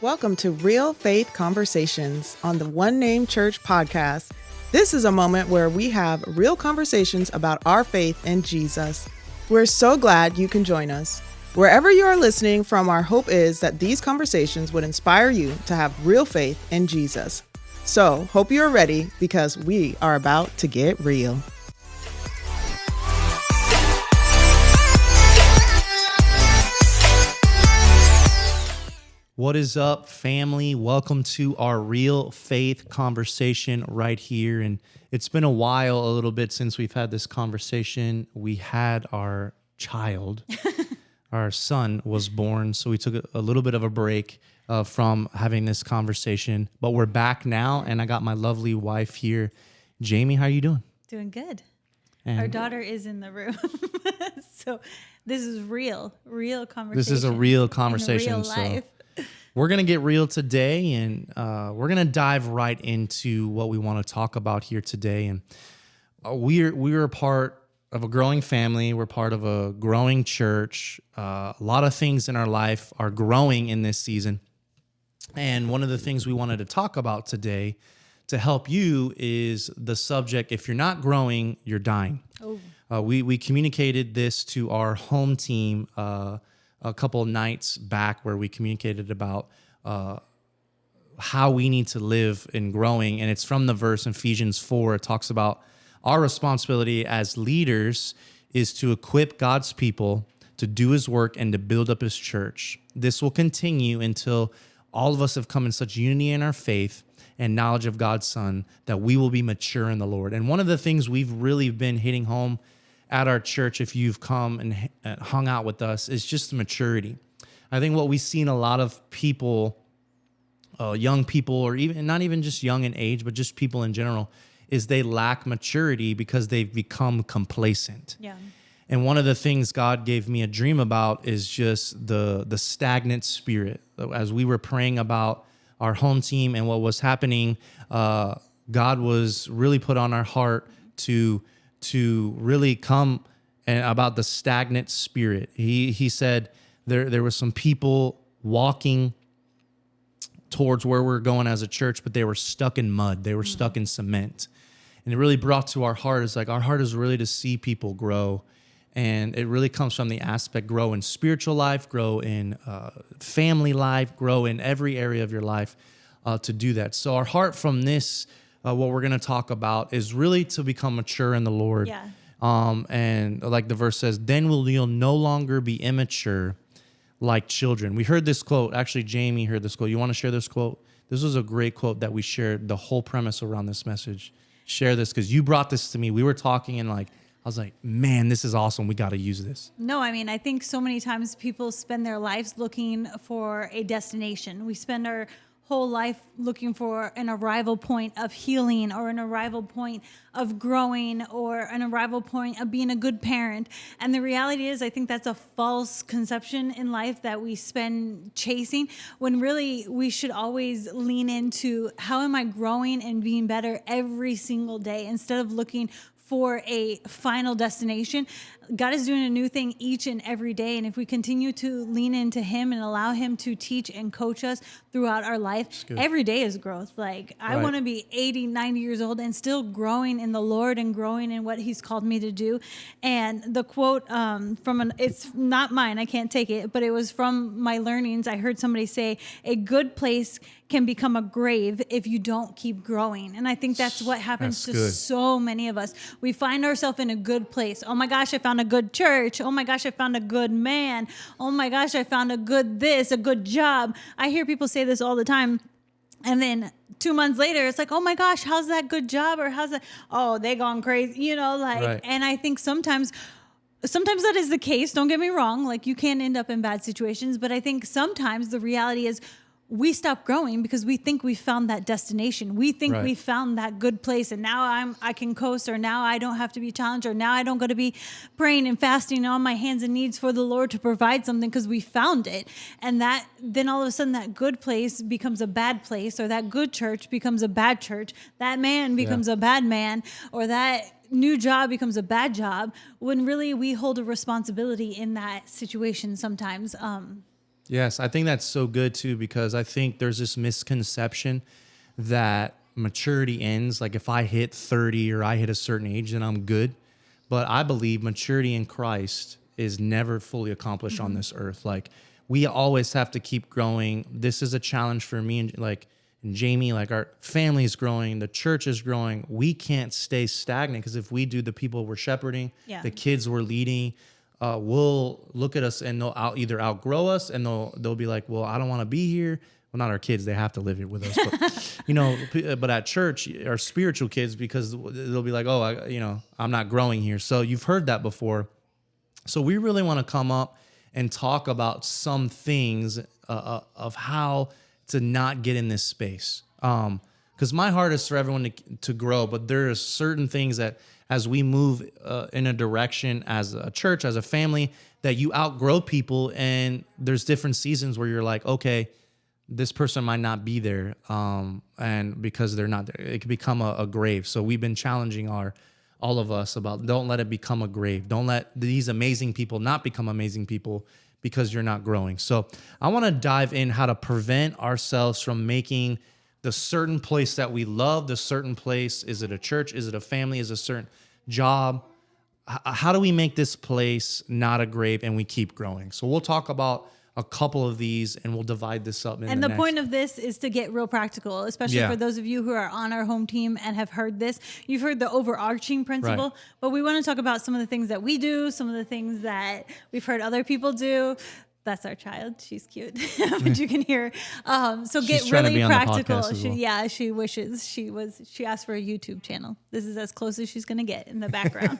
Welcome to Real Faith Conversations on the One Name Church podcast. This is a moment where we have real conversations about our faith in Jesus. We're so glad you can join us. Wherever you are listening from, our hope is that these conversations would inspire you to have real faith in Jesus. So, hope you are ready because we are about to get real. What is up, family? Welcome to our Real Faith conversation right here. And it's been a while, a little bit, since we've had this conversation. We had our child, our son was born, so we took a little bit of a break from having this conversation. But we're back now, and I got my lovely wife here. Jamie, how are you doing? Doing good. And our daughter is in the room. So this is real conversation. This is a real conversation. In real life. We're going to get real today, and we're going to dive right into what we want to talk about here today. And we're a part of a growing family. We're part of a growing church. A lot of things in our life are growing in this season. And one of the things we wanted to talk about today to help you is the subject, if you're not growing, you're dying. Oh. We communicated this to our home team a couple of nights back, where we communicated about how we need to live in growing. And it's from the verse in Ephesians 4. It talks about our responsibility as leaders is to equip God's people to do his work and to build up his church. This will continue until all of us have come in such unity in our faith and knowledge of God's Son that we will be mature in the Lord. And one of the things we've really been hitting home at our church, if you've come and hung out with us, is just maturity. I think what we've seen a lot of people, young people, or even not even just young in age, but just people in general, is they lack maturity because they've become complacent. Yeah. And one of the things God gave me a dream about is just the stagnant spirit. As we were praying about our home team and what was happening, God was really put on our heart to really come and about the stagnant spirit. He said there were some people walking towards where we're going as a church, but they were stuck in mud. They were stuck in cement. And it really brought to our heart, it's like our heart is really to see people grow. And it really comes from the aspect, grow in spiritual life, grow in family life, grow in every area of your life to do that. So our heart from this, what we're going to talk about, is really to become mature in the Lord. Yeah. And like the verse says, then you'll no longer be immature like children. We heard this quote. Actually, Jamie heard this quote. You want to share this quote? This was a great quote that we shared the whole premise around this message. Share this because you brought this to me. We were talking and I was like, man, this is awesome. We got to use this. No, I mean, I think so many times people spend their lives looking for a destination. We spend our whole life looking for an arrival point of healing, or an arrival point of growing, or an arrival point of being a good parent. And the reality is, I think that's a false conception in life that we spend chasing, when really we should always lean into, how am I growing and being better every single day, instead of looking for a final destination. God is doing a new thing each and every day. And if we continue to lean into him and allow him to teach and coach us throughout our life, every day is growth. I want to be 80, 90 years old and still growing in the Lord and growing in what he's called me to do. And the quote it's not mine, I can't take it, but it was from my learnings. I heard somebody say, a good place can become a grave if you don't keep growing. And I think that's what happens to so many of us. We find ourselves in a good place. Oh my gosh, I found a good church. Oh my gosh, I found a good man. Oh my gosh, I found a good job. I hear people say this all the time. And then 2 months later, it's like, oh my gosh, how's that good job? Or how's that? Oh, they gone crazy, Right. And I think sometimes that is the case. Don't get me wrong. You can end up in bad situations, but I think sometimes the reality is, we stop growing because we think we found that destination. We think we found that good place, and now I can coast, or now I don't have to be challenged, or now I don't got to be praying and fasting on my hands and knees for the Lord to provide something, because we found it. And that then all of a sudden that good place becomes a bad place, or that good church becomes a bad church. That man becomes a bad man, or that new job becomes a bad job, when really we hold a responsibility in that situation sometimes. Yes, I think that's so good too, because I think there's this misconception that maturity ends. Like if I hit 30 or I hit a certain age, then I'm good. But I believe maturity in Christ is never fully accomplished on this earth. Like we always have to keep growing. This is a challenge for me and Jamie, like our family is growing, the church is growing. We can't stay stagnant because if we do, the people we're shepherding, the kids we're leading, will look at us and they'll either outgrow us and they'll be like, well, I don't want to be here. Well, not our kids; they have to live here with us. But but at church, our spiritual kids, because they'll be like, oh, I'm not growing here. So you've heard that before. So we really want to come up and talk about some things of how to not get in this space. Because my heart is for everyone to grow, but there are certain things that as we move in a direction as a church, as a family, that you outgrow people, and there's different seasons where you're like, okay, this person might not be there, and because they're not there, it could become a grave. So we've been challenging all of us about don't let it become a grave. Don't let these amazing people not become amazing people because you're not growing. So I want to dive in how to prevent ourselves from making the certain place that we love, the certain place. Is it a church? Is it a family? Is it a certain job? How do we make this place not a grave and we keep growing? So we'll talk about a couple of these and we'll divide this up. And the point of this is to get real practical, especially for those of you who are on our home team and have heard this. You've heard the overarching principle, Right. but we want to talk about some of the things that we do, some of the things that we've heard other people do. That's our child. She's cute, but you can hear. So She's get trying to really be on the practical. podcast as well. She wishes she asked for a YouTube channel. This is as close as she's going to get in the background.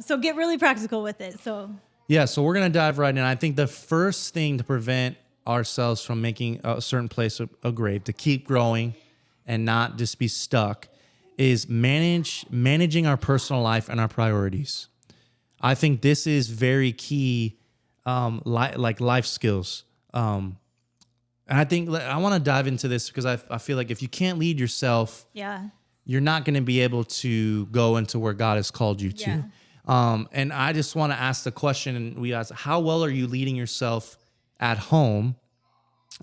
So get really practical with it. So we're going to dive right in. I think the first thing to prevent ourselves from making a certain place a grave, to keep growing and not just be stuck, is managing our personal life and our priorities. I think this is very key, like life skills. And I think I want to dive into this because I feel like if you can't lead yourself, you're not going to be able to go into where God has called you to. And I just want to ask the question, and we ask, how well are you leading yourself at home?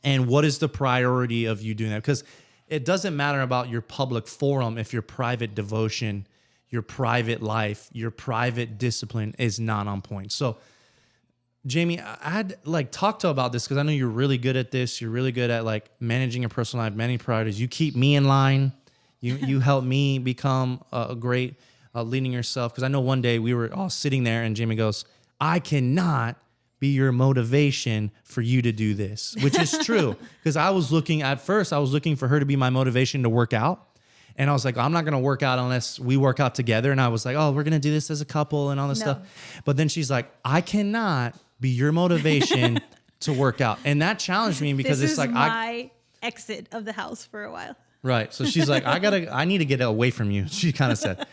And what is the priority of you doing that? Because it doesn't matter about your public forum if your private devotion, your private life, your private discipline is not on point. So, Jamie, I had talk to about this because I know you're really good at this. You're really good at managing your personal life, managing priorities. You keep me in line. You help me become a great leading yourself. Because I know one day we were all sitting there and Jamie goes, I cannot be your motivation for you to do this, which is true. Because I was looking for her to be my motivation to work out. And I was like, I'm not going to work out unless we work out together. And I was like, oh, we're going to do this as a couple and all this stuff. But then she's like, I cannot be your motivation to work out. And that challenged me because this it's is like my exit of the house for a while. Right. So she's like, I need to get away from you. She kind of said.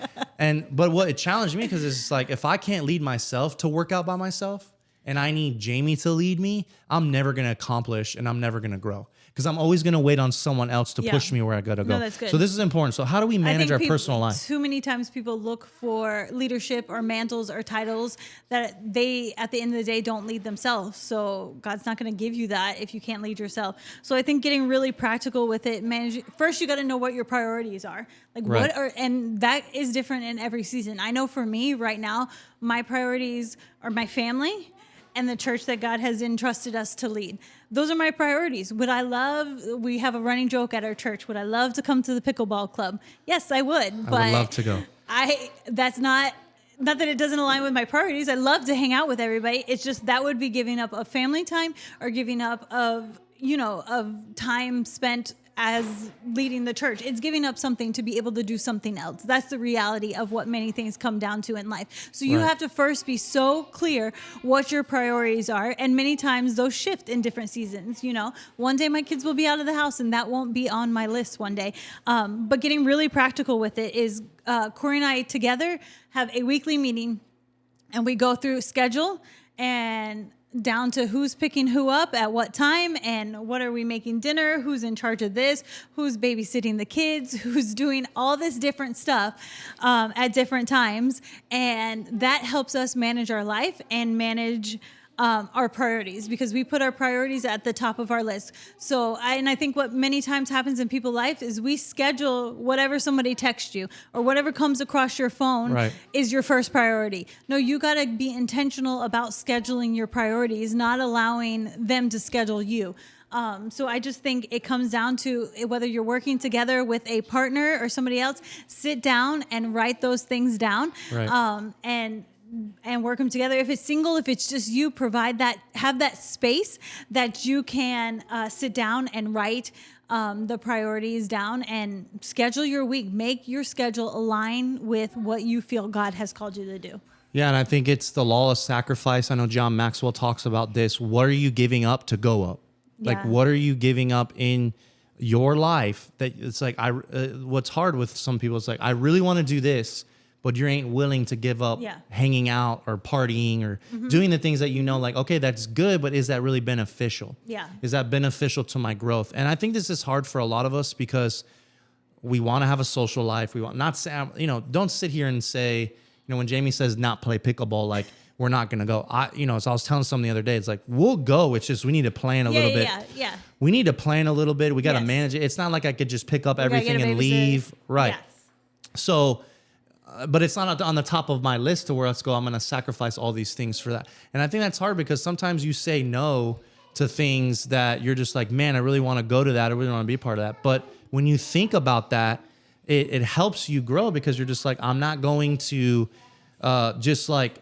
But what it challenged me because it's like, if I can't lead myself to work out by myself and I need Jamie to lead me, I'm never going to accomplish and I'm never going to grow because I'm always going to wait on someone else to push me where I got to go. No, that's good. So this is important. So how do we manage our personal life? Too many times people look for leadership or mantles or titles that they, at the end of the day, don't lead themselves. So God's not going to give you that if you can't lead yourself. So I think getting really practical with it, first you got to know what your priorities are. And that is different in every season. I know for me right now, my priorities are my family and the church that God has entrusted us to lead. Those are my priorities. We have a running joke at our church, would I love to come to the pickleball club? Yes, I would. But I would love to go. That's not that it doesn't align with my priorities. I love to hang out with everybody. It's just that would be giving up of family time or giving up of time spent as leading the church. It's giving up something to be able to do something else. That's the reality of what many things come down to in life. So you have to first be so clear what your priorities are. And many times those shift in different seasons. One day my kids will be out of the house and that won't be on my list one day. But getting really practical with it is Corey and I together have a weekly meeting and we go through schedule and down to who's picking who up at what time and what are we making dinner, who's in charge of this, who's babysitting the kids, who's doing all this different stuff at different times. And that helps us manage our life and manage our priorities, because we put our priorities at the top of our list. So I think what many times happens in people's life is we schedule whatever somebody texts you or whatever comes across your phone Right. is your first priority. No, you got to be intentional about scheduling your priorities, not allowing them to schedule you. So I just think it comes down to whether you're working together with a partner or somebody else, sit down and write those things down, Right. and work them together. If it's single, if it's just you, have that space that you can sit down and write the priorities down and schedule your week. Make your schedule align with what you feel God has called you to do. Yeah, and I think it's the law of sacrifice. I know John Maxwell talks about this. What are you giving up to go up? Like, Yeah. what are you giving up in your life? That it's like, what's hard with some people is like, I really want to do this, but you ain't willing to give up Yeah. hanging out or partying or doing the things that you know, like, okay, that's good, but is that really beneficial? Yeah. Is that beneficial to my growth? And I think this is hard for a lot of us because we want to have a social life. We want not say, don't sit here and say, when Jamie says not play pickleball, like, we're not going to go. So I was telling someone the other day, it's like, we'll go. It's just, we need to plan a little bit. Yeah. We need to plan a little bit. We got to Yes. manage it. It's not like I could just pick up gotta everything get a and babysitter. leave. Right. Yes. So, but it's not on the top of my list to where let's go, I'm going to sacrifice all these things for that. And I think that's hard because sometimes you say no to things that you're just like, man, I really want to go to that. I really want to be a part of that. But when you think about that, it helps you grow because you're just like, I'm not going to just like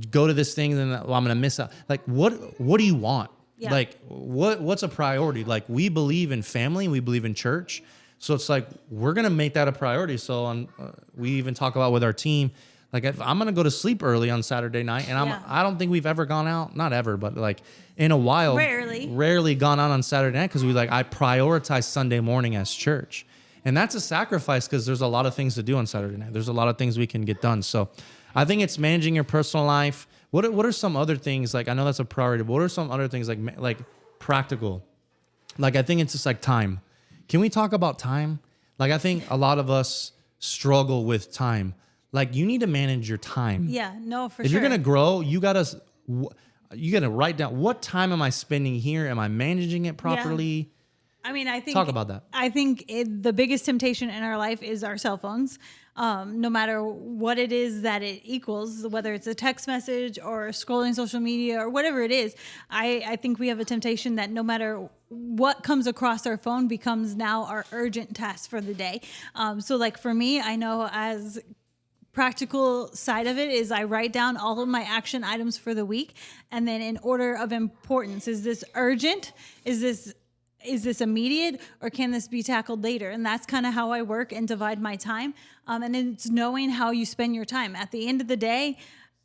go to this thing and then I'm going to miss out. Like, what do you want? Yeah. Like, what's a priority? Like, we believe in family, we believe in church. So it's like, we're going to make that a priority. So we even talk about with our team, like, if I'm going to go to sleep early on Saturday night, and I don't think we've ever gone out, not ever, but like in a while, rarely gone out on Saturday night because I prioritize Sunday morning as church. And that's a sacrifice because there's a lot of things to do on Saturday night. There's a lot of things we can get done. So I think it's managing your personal life. What are some other things? Like, I know that's a priority, but what are some other things like practical? Like, I think it's just like time. Can we talk about time? Like, I think a lot of us struggle with time. Like, you need to manage your time. Yeah, no, for If sure. you're going to grow, you got to write down, what time am I spending here? Am I managing it properly? I mean, I think Talk about that. I think the biggest temptation in our life is our cell phones. No matter what it is that it equals, whether it's a text message or scrolling social media or whatever it is, I think we have a temptation that no matter what comes across our phone becomes now our urgent task for the day. So like for me, I know as practical side of it is I write down all of my action items for the week, and then in order of importance, is this urgent? Is this immediate, or can this be tackled later? And that's kind of how I work and divide my time. And it's knowing how you spend your time. At the end of the day,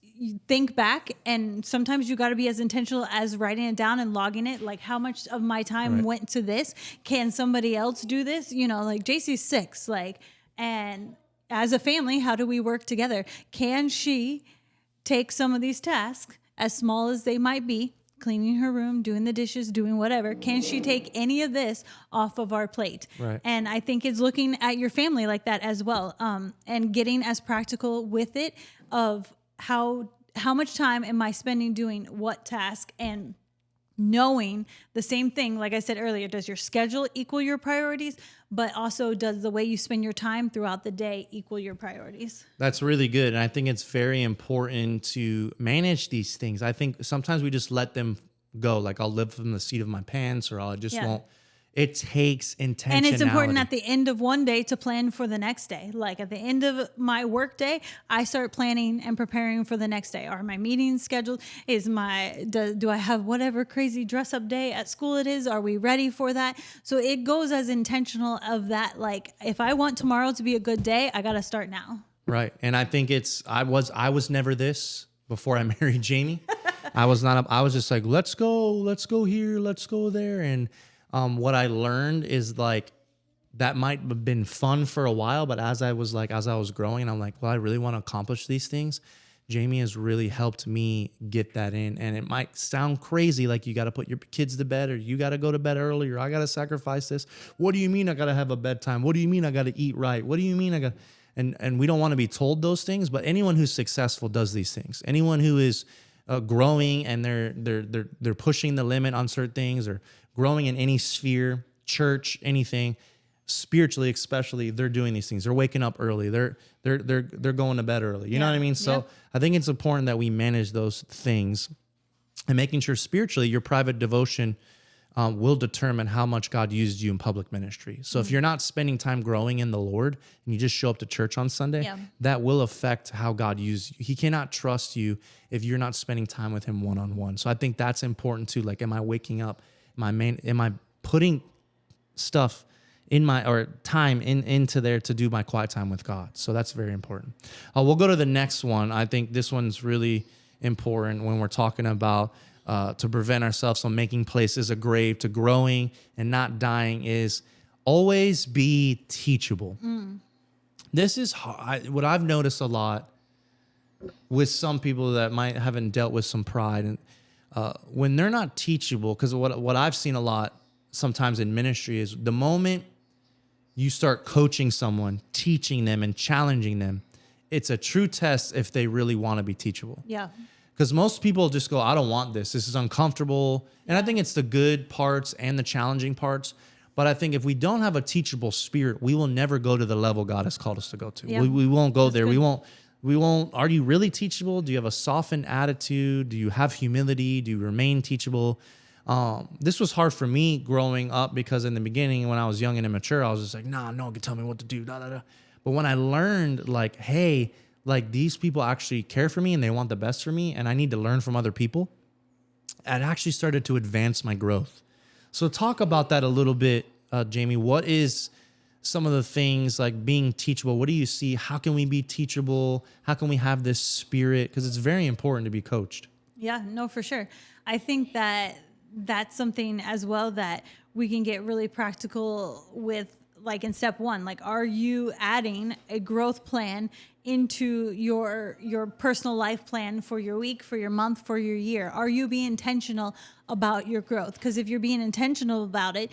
you think back, and sometimes you got to be as intentional as writing it down and logging it. Like, how much of my time went to this? Can somebody else do this? Like JC's 6, and as a family, how do we work together? Can she take some of these tasks, as small as they might be, cleaning her room, doing the dishes, doing whatever, can she take any of this off of our plate? Right. And I think it's looking at your family like that as well, and getting as practical with it of how much time am I spending doing what task, and knowing the same thing, like I said earlier, does your schedule equal your priorities, but also does the way you spend your time throughout the day equal your priorities? That's really good. And I think it's very important to manage these things. I think sometimes we just let them go. Like, I'll live from the seat of my pants, or I just won't. It takes intentionality. And it's important at the end of one day to plan for the next day. Like, at the end of my work day, I start planning and preparing for the next day. Are my meetings scheduled? Do I have whatever crazy dress up day at school it is? Are we ready for that? So it goes as intentional of that. Like, if I want tomorrow to be a good day, I got to start now. Right. And I think I was never this before I married Jamie. I was just like, let's go here, let's go there. And what I learned is like, that might have been fun for a while, but as I was growing, I'm like, well, I really want to accomplish these things. Jamie has really helped me get that in. And it might sound crazy, like you got to put your kids to bed, or you got to go to bed early, or I got to sacrifice this. What do you mean I got to have a bedtime? What do you mean I got to eat right? What do you mean I got... And we don't want to be told those things, but anyone who's successful does these things. Anyone who is growing and they're pushing the limit on certain things, or growing in any sphere, church, anything, spiritually especially, they're doing these things. They're waking up early. They're going to bed early. You know what I mean? So I think it's important that we manage those things, and making sure spiritually your private devotion will determine how much God used you in public ministry. So if you're not spending time growing in the Lord and you just show up to church on Sunday, that will affect how God used you. He cannot trust you if you're not spending time with him one-on-one. So I think that's important too. Like, am I waking up? Am I putting stuff in my, or time into there to do my quiet time with God? So that's very important. We'll go to the next one. I think this one's really important when we're talking about to prevent ourselves from making places a grave, to growing and not dying, is always be teachable. This is what I've noticed a lot with some people that might haven't dealt with some pride, and when they're not teachable, because what I've seen a lot sometimes in ministry is the moment you start coaching someone, teaching them and challenging them, it's a true test if they really want to be teachable. Yeah. Because most people just go, I don't want this. This is uncomfortable. And I think it's the good parts and the challenging parts. But I think if we don't have a teachable spirit, we will never go to the level God has called us to go to. Yeah. We won't go That's there. good. We won't. Are you really teachable? Do you have a softened attitude? Do you have humility? Do you remain teachable? This was hard for me growing up, because in the beginning, when I was young and immature, I was just like, nah, no one can tell me what to do. Da, da, da. But when I learned, like, hey, like, these people actually care for me and they want the best for me, and I need to learn from other people, it actually started to advance my growth. So talk about that a little bit, Jamie. What is some of the things like being teachable? What do you see? How can we be teachable? How can we have this spirit? Because it's very important to be coached. Yeah, no, for sure. I think that that's something as well that we can get really practical with. Like in step one, like, are you adding a growth plan into your personal life plan for your week, for your month, for your year? Are you being intentional about your growth? Because if you're being intentional about it,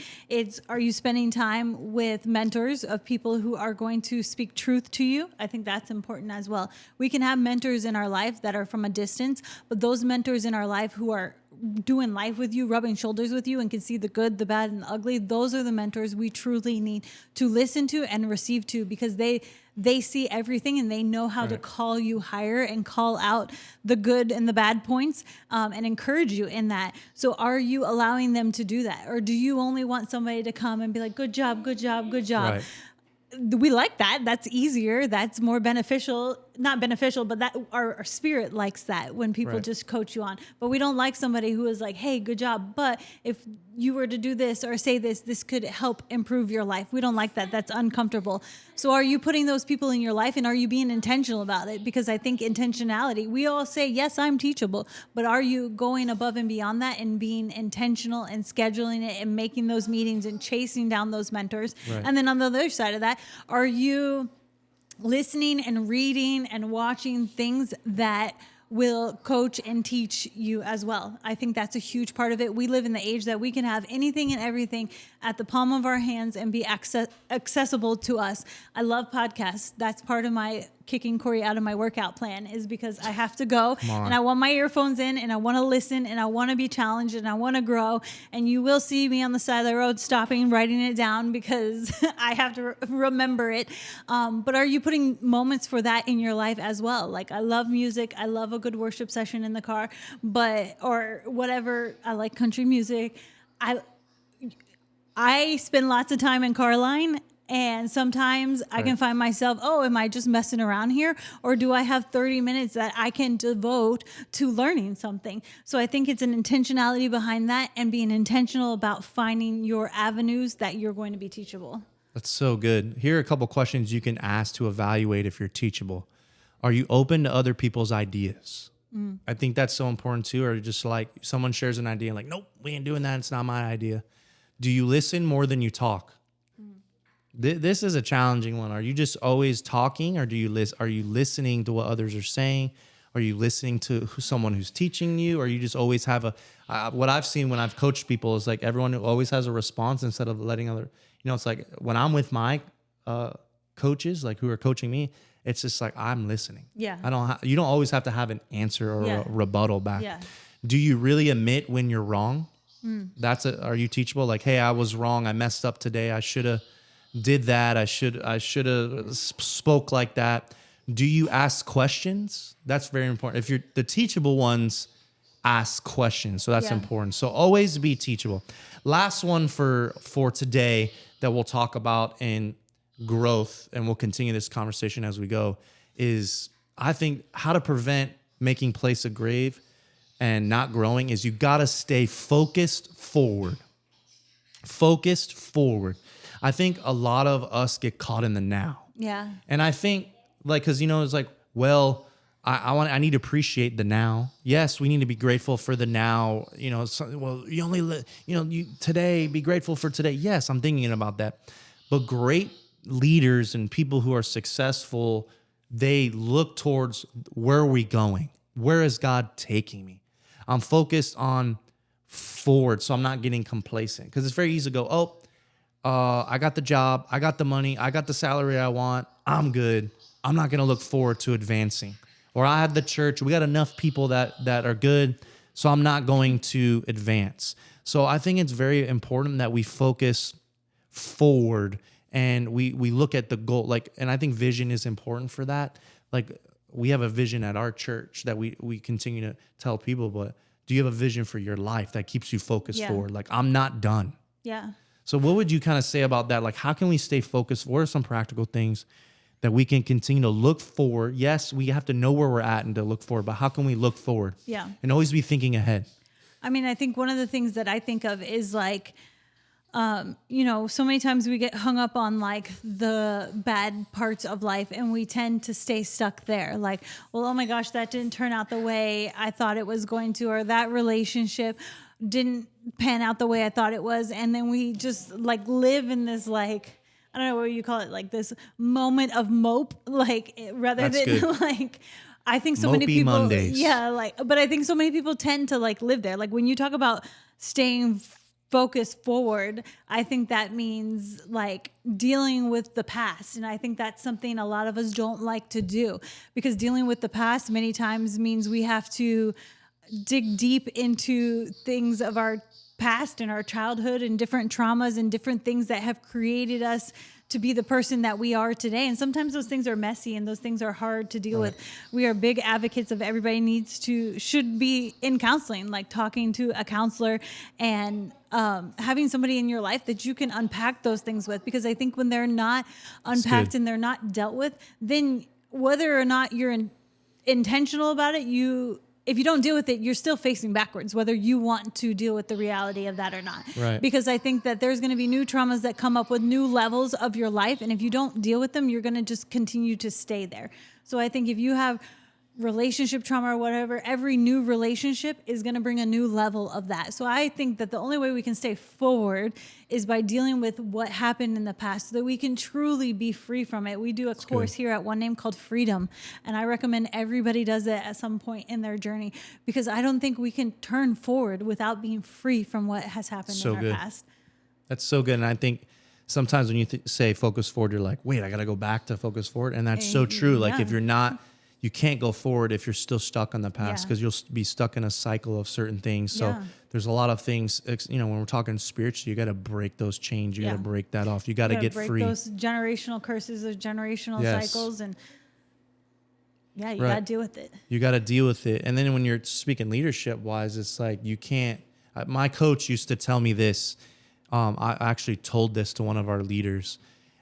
are you spending time with mentors of people who are going to speak truth to you? I think that's important as well. We can have mentors in our life that are from a distance, but those mentors in our life who are doing life with you, rubbing shoulders with you, and can see the good, the bad, and the ugly, those are the mentors we truly need to listen to and receive to, because they see everything and they know how to call you higher and call out the good and the bad points, and encourage you in that. So are you allowing them to do that? Or do you only want somebody to come and be like, good job, good job, good job? Right. We like that. That's easier. That's more beneficial. Not beneficial, but that our spirit likes that when people just coach you on. But we don't like somebody who is like, hey, good job, but if you were to do this or say this could help improve your life. We don't like that. That's uncomfortable. So are you putting those people in your life, and are you being intentional about it? Because I think intentionality, we all say, yes, I'm teachable, but are you going above and beyond that and being intentional and scheduling it and making those meetings and chasing down those mentors? Right. And then on the other side of that, are you listening and reading and watching things that will coach and teach you as well? I think that's a huge part of it. We live in the age that we can have anything and everything at the palm of our hands and be accessible to us. I love podcasts. That's part of my kicking Corey out of my workout plan, is because I have to go and I want my earphones in and I want to listen and I want to be challenged and I want to grow. And you will see me on the side of the road stopping, writing it down, because I have to remember it. But are you putting moments for that in your life as well? Like, I love music. I love a good worship session in the car, or whatever. I like country music. I spend lots of time in car line, and sometimes I can find myself, am I just messing around here? Or do I have 30 minutes that I can devote to learning something? So I think it's an intentionality behind that, and being intentional about finding your avenues that you're going to be teachable. That's so good. Here are a couple questions you can ask to evaluate if you're teachable. Are you open to other people's ideas? I think that's so important too. Or just like someone shares an idea, like, nope, we ain't doing that. It's not my idea. Do you listen more than you talk? This is a challenging one. Are you just always talking, or are you listening to what others are saying? Are you listening to someone who's teaching you? Or you just always have what I've seen when I've coached people is like everyone always has a response instead of letting it's like when I'm with my coaches, like who are coaching me, it's just like, I'm listening. Yeah. You don't always have to have an answer or Yeah. a rebuttal back. Yeah. Do you really admit when you're wrong? Are you teachable? Like, hey, I was wrong. I messed up today. I should have did that. I should have spoke like that. Do you ask questions? That's very important. If you're the teachable ones, ask questions. So that's important. So always be teachable. Last one for today that we'll talk about in growth, and we'll continue this conversation as we go, is I think how to prevent making place a grave and not growing is you got to stay focused forward. Focused forward. I think a lot of us get caught in the now. Yeah. And I think, like, because, it's like, well, I need to appreciate the now. Yes, we need to be grateful for the now. Well, you only, today, be grateful for today. Yes, I'm thinking about that. But great leaders and people who are successful, they look towards, where are we going? Where is God taking me? I'm focused on forward, so I'm not getting complacent. Because it's very easy to go, I got the job, I got the money, I got the salary I want, I'm good. I'm not going to look forward to advancing. Or I had the church, we got enough people that are good, so I'm not going to advance. So I think it's very important that we focus forward and we look at the goal. And I think vision is important for that. Like, we have a vision at our church that we continue to tell people, but do you have a vision for your life that keeps you focused forward? Like, I'm not done. Yeah. So what would you kind of say about that? Like, how can we stay focused? What are some practical things that we can continue to look forward? Yes, we have to know where we're at and to look forward, but how can we look forward? Yeah. And always be thinking ahead. I mean, I think one of the things that I think of is like, so many times we get hung up on like the bad parts of life and we tend to stay stuck there. Like, well, oh my gosh, that didn't turn out the way I thought it was going to, or that relationship didn't pan out the way I thought it was. And then we just like live in this, like, I don't know what you call it, like this moment of mope, like rather That's than good. like, I think so Mopey many people, Mondays. but I think so many people tend to like live there. Like when you talk about staying focused forward, I think that means like dealing with the past. And I think that's something a lot of us don't like to do, because dealing with the past many times means we have to dig deep into things of our past and our childhood and different traumas and different things that have created us to be the person that we are today. And sometimes those things are messy and those things are hard to deal with. We are big advocates of everybody should be in counseling, like talking to a counselor and having somebody in your life that you can unpack those things with. Because I think when they're not unpacked and they're not dealt with, then whether or not you're intentional about it, if you don't deal with it, you're still facing backwards, whether you want to deal with the reality of that or not. Right. Because I think that there's going to be new traumas that come up with new levels of your life. And if you don't deal with them, you're going to just continue to stay there. So I think if you have relationship trauma or whatever, every new relationship is going to bring a new level of that. So I think that the only way we can stay forward is by dealing with what happened in the past so that we can truly be free from it. We do a course here at One Name called Freedom, and I recommend everybody does it at some point in their journey, because I don't think we can turn forward without being free from what has happened in our past. That's so good. And I think sometimes when you say focus forward, you're like, wait, I got to go back to focus forward. And that's so true. Like if you're not, you can't go forward if you're still stuck in the past, because you'll be stuck in a cycle of certain things. So there's a lot of things, when we're talking spiritually, you got to break those chains. You got to break that off. You got to get break free. Those generational curses, those generational cycles. And you got to deal with it. You got to deal with it. And then when you're speaking leadership wise, it's like, you can't, my coach used to tell me this. I actually told this to one of our leaders.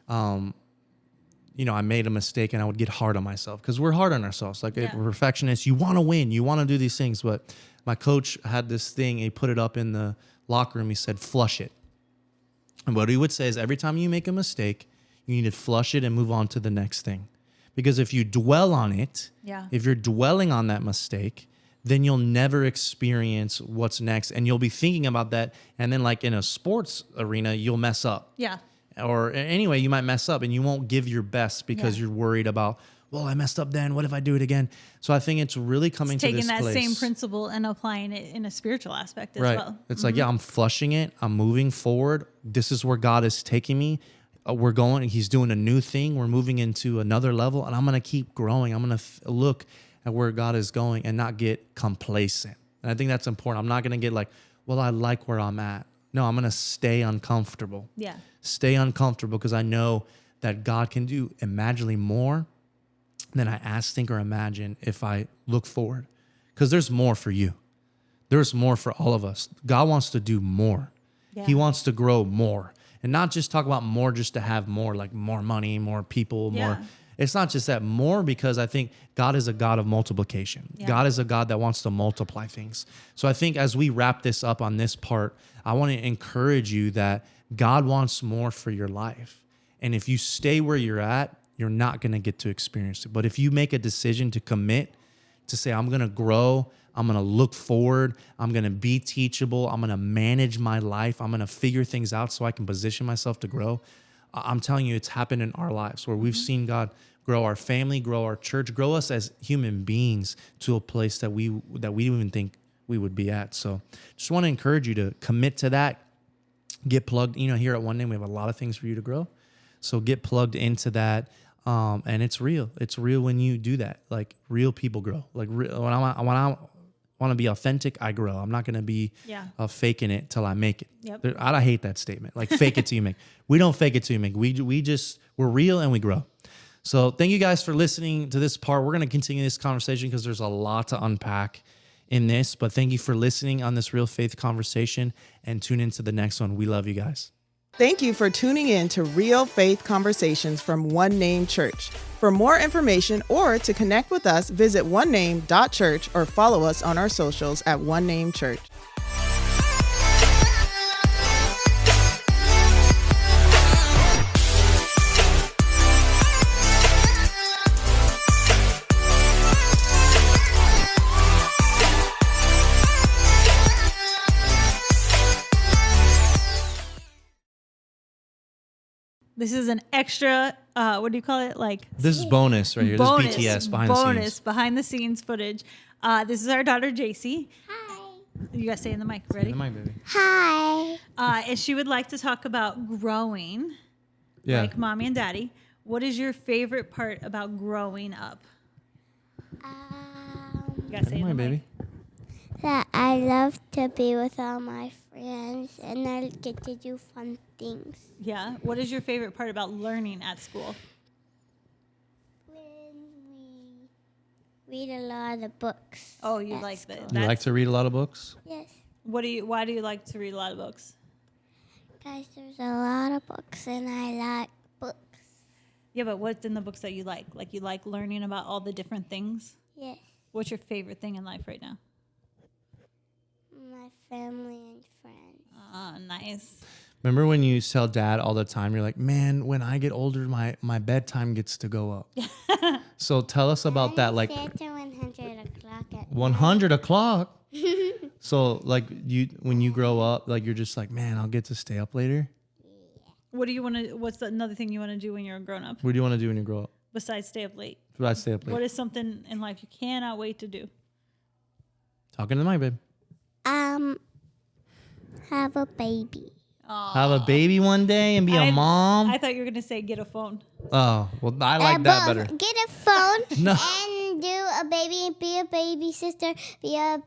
I made a mistake and I would get hard on myself, because we're hard on ourselves. Like we're perfectionists. You want to win. You want to do these things. But my coach had this thing. He put it up in the locker room. He said, flush it. And what he would say is every time you make a mistake, you need to flush it and move on to the next thing. Because if you dwell on it, if you're dwelling on that mistake, then you'll never experience what's next. And you'll be thinking about that. And then like in a sports arena, you'll mess up. Yeah. Or anyway, you might mess up and you won't give your best because you're worried about, well, I messed up then. What if I do it again? So I think it's really coming to this place. Taking that same principle and applying it in a spiritual aspect as well. It's like, I'm flushing it. I'm moving forward. This is where God is taking me. he's doing a new thing. We're moving into another level, and I'm going to keep growing. I'm going to look at where God is going and not get complacent. And I think that's important. I'm not going to get like, well, I like where I'm at. No, I'm going to stay uncomfortable. Yeah. Stay uncomfortable because I know that God can do immeasurably more than I ask, think, or imagine if I look forward. Because there's more for you. There's more for all of us. God wants to do more. Yeah. He wants to grow more. And not just talk about more just to have more, like more money, more people, more. It's not just that, more because I think God is a God of multiplication. Yeah. God is a God that wants to multiply things. So I think as we wrap this up on this part, I want to encourage you that God wants more for your life. And if you stay where you're at, you're not going to get to experience it. But if you make a decision to commit, to say, I'm going to grow, I'm going to look forward, I'm going to be teachable, I'm going to manage my life, I'm going to figure things out so I can position myself to grow. I'm telling you, it's happened in our lives where we've seen God grow our family, grow our church, grow us as human beings to a place that we didn't even think we would be at. So just want to encourage you to commit to that. Get plugged. Here at One Name, we have a lot of things for you to grow. So get plugged into that. And it's real. It's real when you do that. Like real people grow. Like when I want to be authentic, I grow. I'm not going to be faking it till I make it. Yep. I hate that statement. Like fake it till you make. We don't fake it till you make. We're real and we grow. So thank you guys for listening to this part. We're going to continue this conversation because there's a lot to unpack in this. But thank you for listening on this Real Faith conversation, and tune into the next one. We love you guys. Thank you for tuning in to Real Faith Conversations from One Name Church. For more information or to connect with us, visit onename.church or follow us on our socials at One Name Church. This is an extra, what do you call it? This is bonus right here. Bonus, this is BTS behind the scenes. Behind the scenes footage. This is our daughter, JC. Hi. You guys say in the mic. Ready? In the mic, baby. Hi. And she would like to talk about growing, Yeah. like mommy and daddy. What is your favorite part about growing up? You guys say In the in the mic, mic. baby. That I love to be with all my friends and I get to do fun things. Yeah. What is your favorite part about learning at school? When we read a lot of books. Oh, you at like school. that. You like to read a lot of books? Yes. Why do you like to read a lot of books? Guys, there's a lot of books and I like books. Yeah, but what's in the books that you like? Like you like learning about all the different things? Yes. What's your favorite thing in life right now? My family and friends. Ah, nice. Remember when you tell dad all the time, you're like, man, when I get older, my bedtime gets to go up. So tell us about that. Like Set to 100 o'clock at 100 o'clock. So like when you grow up, like you're just like, man, I'll get to stay up later. What do you want to? What's another thing you want to do when you're a grown up What do you want to do when you grow up? besides stay up late? Do I stay up late? What is something in life you cannot wait to do? Talking to the mic, babe. have a baby. Have a baby one day and be a mom. I thought you were gonna say get a phone. Oh, well, I like that better. Get a phone No. and do a baby, be a baby sister, be a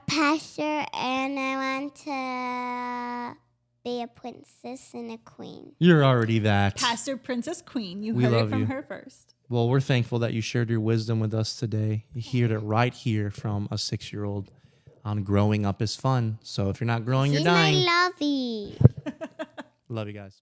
pastor, and I want to be a princess and a queen. You're already that. Pastor, Princess, Queen. You We heard it love from you. her first. Well, we're thankful that you shared your wisdom with us today. You heard it right here from a 6-year-old on growing up is fun. So if you're not growing, you're She's my dying. lovey. Love you guys.